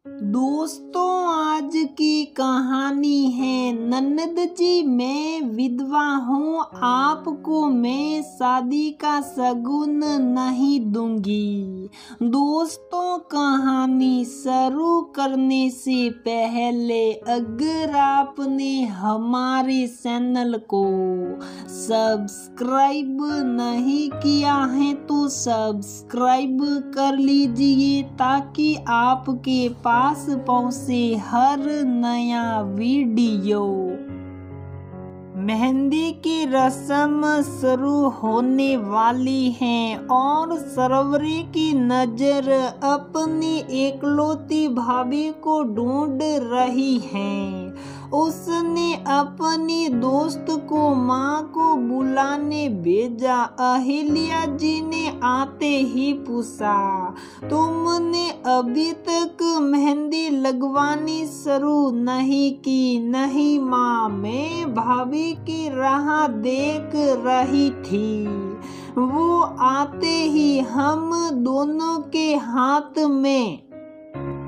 दोस्तों, आज की कहानी है ननद जी मैं विधवा हूँ, आपको मैं शादी का शगुन नहीं दूंगी। दोस्तों, कहानी शुरू करने से पहले अगर आपने हमारे चैनल को सब्सक्राइब नहीं किया है तो सब्सक्राइब कर लीजिए ताकि आपके पास पहुंचे हर नया वीडियो। मेहंदी की रस्म शुरू होने वाली है और सरवरी की नजर अपनी एकलौती भाभी को ढूंढ रही है। उसने अपनी दोस्त को माँ को बुलाने भेजा। अहिल्या जी ने आते ही पूछा, तुमने अभी तक मेहंदी लगवानी शुरू नहीं की? नहीं माँ, मैं भाभी की राह देख रही थी। वो आते ही हम दोनों के हाथ में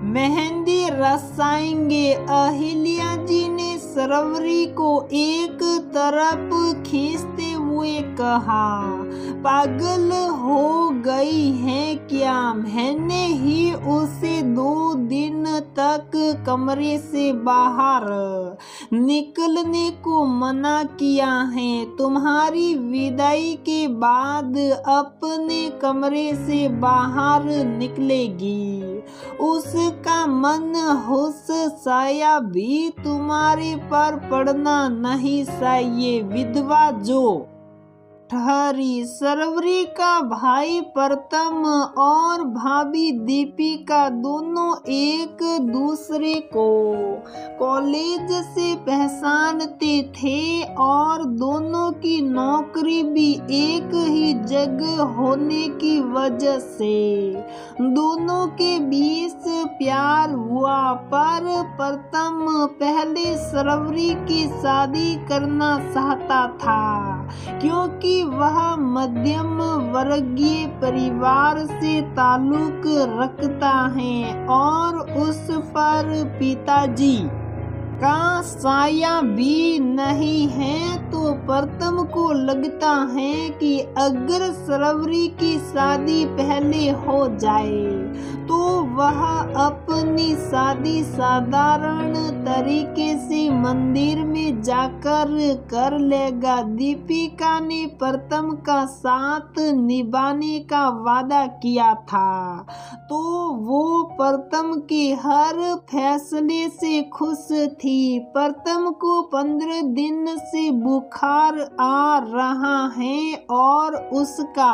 मेहंदी रचाएंगे। अहिल्या जी ने सरवरी को एक तरफ खींचते हुए कहा, पागल हो गई है क्या? मैंने ही उसे 2 दिन तक कमरे से बाहर निकलने को मना किया है। तुम्हारी विदाई के बाद अपने कमरे से बाहर निकलेगी। उसका मन होश साया भी तुम्हारे पर पड़ना नहीं चाहिए। विधवा जो ठहरी। सरवरी का भाई प्रथम और भाभी दीपिका दोनों एक दूसरे को कॉलेज से पहचानते थे और दोनों की नौकरी भी एक ही जगह होने की वजह से दोनों के बीच प्यार हुआ। पर प्रथम पहले सरवरी की शादी करना चाहता था क्योंकि वह मध्यम वर्गीय परिवार से ताल्लुक रखता है और उस पर पिताजी का साया भी नहीं है। तो प्रथम को लगता है कि अगर सरवरी की शादी पहले हो जाए तो वह अपनी शादी साधारण तरीके से मंदिर में जाकर कर लेगा। दीपिका ने प्रथम का साथ निभाने का वादा किया था तो वो प्रथम के हर फैसले से खुश थी। प्रथम को 15 दिन से बुखार आ रहा है और उसका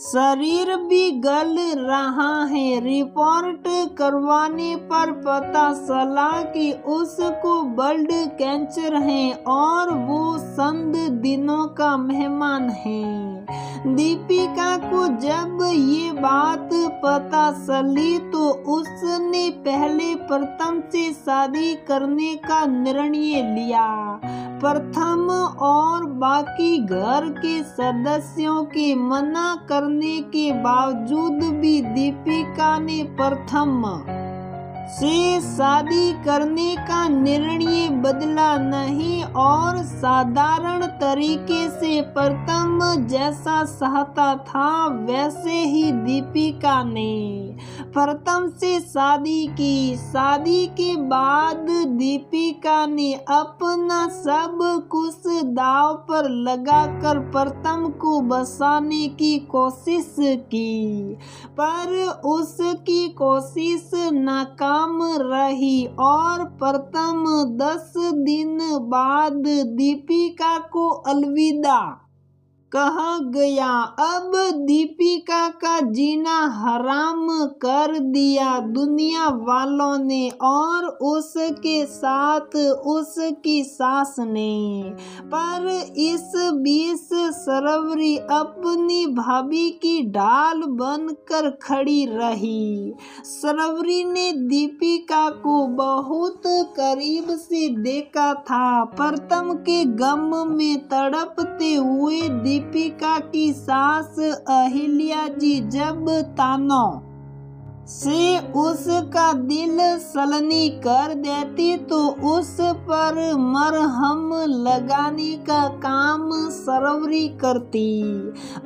शरीर भी गल रहा है। रिपोर्ट करवाने पर पता चला कि उसको ब्लड कैंसर है और वो 7 दिनों का मेहमान है। दीपिका को जब ये बात पता चली तो उसने पहले प्रथम से शादी करने का निर्णय लिया। प्रथम और बाकी घर के सदस्यों के मना करने के बावजूद भी दीपिका ने प्रथम से शादी करने का निर्णय बदला नहीं और साधारण तरीके से प्रथम जैसा चाहता था वैसे ही दीपिका ने प्रथम से शादी की। शादी के बाद दीपिका ने अपना सब कुछ दांव पर लगाकर प्रथम को बचाने की कोशिश की, पर उसकी कोशिश नाकाम रही और प्रथम 10 दिन बाद दीपिका को अलविदा कहा गया। अब दीपिका का जीना हराम कर दिया दुनिया वालों ने और उसके साथ उसकी सास ने। पर इस बीच सरवरी अपनी भाभी की ढाल बनकर खड़ी रही। सरवरी ने दीपिका को बहुत करीब से देखा था। प्रथम के गम में तड़पते हुए दीपिका की सास अहिल्या जी जब तानों से उसका दिल सलनी कर देती तो उस पर मरहम लगाने का काम सरवरी करती।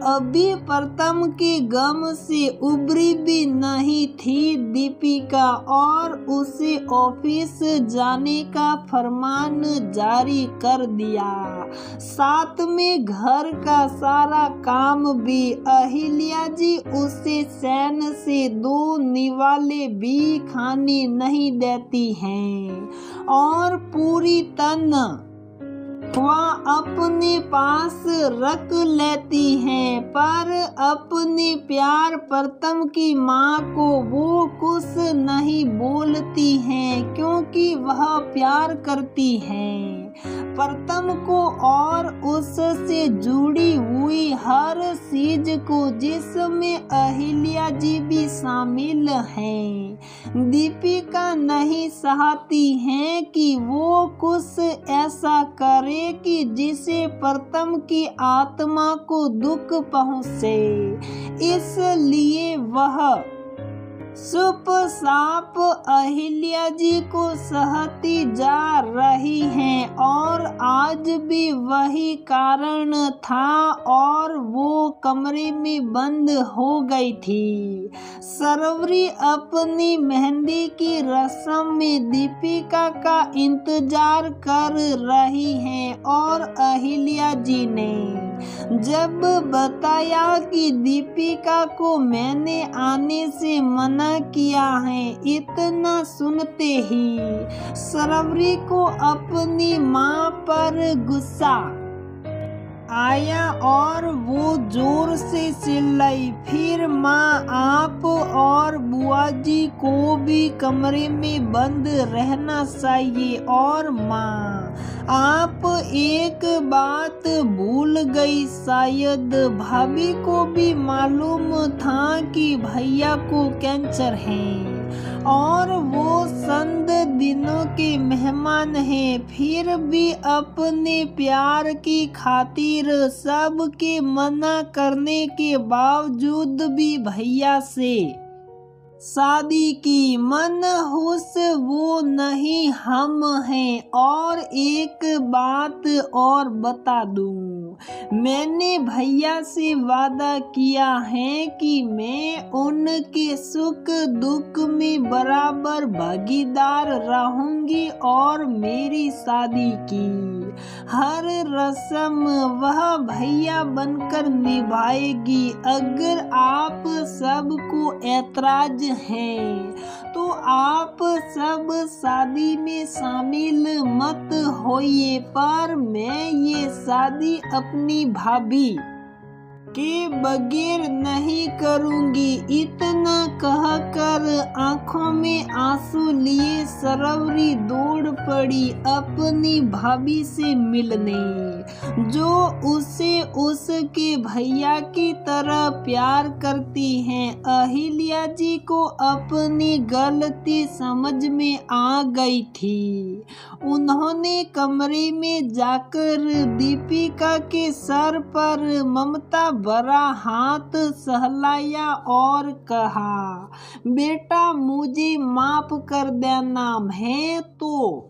अभी प्रथम के गम से उबरी भी नहीं थी दीपिका और उसे ऑफिस जाने का फरमान जारी कर दिया। साथ में घर का सारा काम भी। अहिल्या जी उसे चैन से दो निवाले भी खाने नहीं देती हैं और पूरी तनख्वाह अपने पास रख लेती हैं, पर अपने प्यार प्रथम की माँ को वो कुछ नहीं बोलती हैं क्योंकि वह प्यार करती हैं प्रथम को और उससे जुड़ी हुई हर चीज को जिसमें अहिल्या जी भी शामिल हैं। दीपिका नहीं चाहती हैं कि वो कुछ ऐसा करे कि जिसे प्रथम की आत्मा को दुख पहुँचे, इसलिए वह चुपचाप अहिल्या जी को सहती जा रही हैं और आज भी वही कारण था और वो कमरे में बंद हो गई थी। सरवरी अपनी मेहंदी की रस्म में दीपिका का इंतजार कर रही हैं और अहिल्या जी ने जब बताया कि दीपिका को मैंने आने से मना किया है, इतना सुनते ही सरवरी को अपनी माँ पर गुस्सा आया और वो जोर से चिल्लाई, फिर माँ आप और बुआ जी को भी कमरे में बंद रहना चाहिए। और माँ आप एक बात भूल गई, शायद भाभी को भी मालूम था कि भैया को कैंसर है और वो संद दिनों के मेहमान हैं, फिर भी अपने प्यार की खातिर सबके मना करने के बावजूद भी भैया से शादी की। मनहूस वो नहीं हम हैं। और एक बात और बता दूं, मैंने भैया से वादा किया है कि मैं उनके सुख दुख में बराबर भागीदार रहूंगी और मेरी शादी की हर रस्म वह भैया बनकर निभाएगी। अगर आप सबको ऐतराज है तो आप सब शादी में शामिल मत होइए, पर मैं ये शादी अपनी भाभी के बगैर नहीं करूंगी। इतना कहकर आंखों में आंसू लिए सरवरी दौड़ पड़ी अपनी भाभी से मिलने, जो उसे उसके भैया की तरह प्यार करती हैं। अहिल्या जी को अपनी गलती समझ में आ गई थी। उन्होंने कमरे में जाकर दीपिका के सर पर ममता भरा हाथ सहलाया और कहा, बेटा मुझे माफ कर देना, मैं तो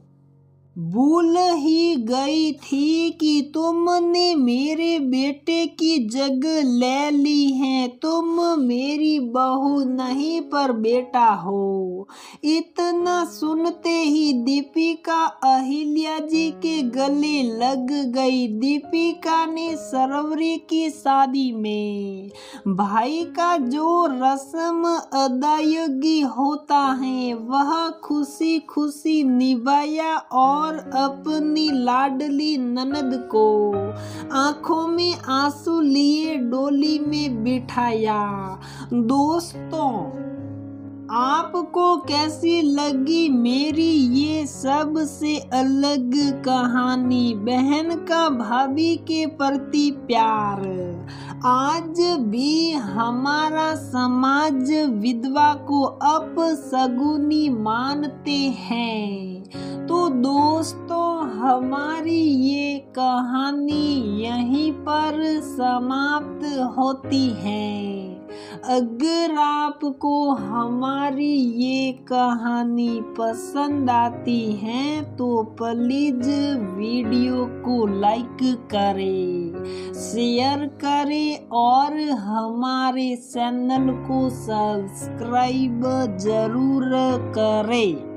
भूल ही गई थी कि तुमने मेरे बेटे की जगह ले ली है। तुम मेरी बहू नहीं पर बेटा हो। इतना सुनते ही दीपिका अहिल्या जी के गले लग गई। दीपिका ने सरवरी की शादी में भाई का जो रस्म अदायगी होता है वह खुशी खुशी निभाया और अपनी लाडली ननद को आंखों में आंसू लिए डोली में बिठाया। दोस्तों, आपको कैसी लगी मेरी ये सबसे अलग कहानी, बहन का भाभी के प्रति प्यार? आज भी हमारा समाज विधवा को अपशगुनी मानते हैं। तो दोस्तों, हमारी ये कहानी यहीं पर समाप्त होती है। अगर आपको हमारी ये कहानी पसंद आती है तो प्लीज वीडियो को लाइक करें, शेयर करें और हमारे चैनल को सब्सक्राइब जरूर करें।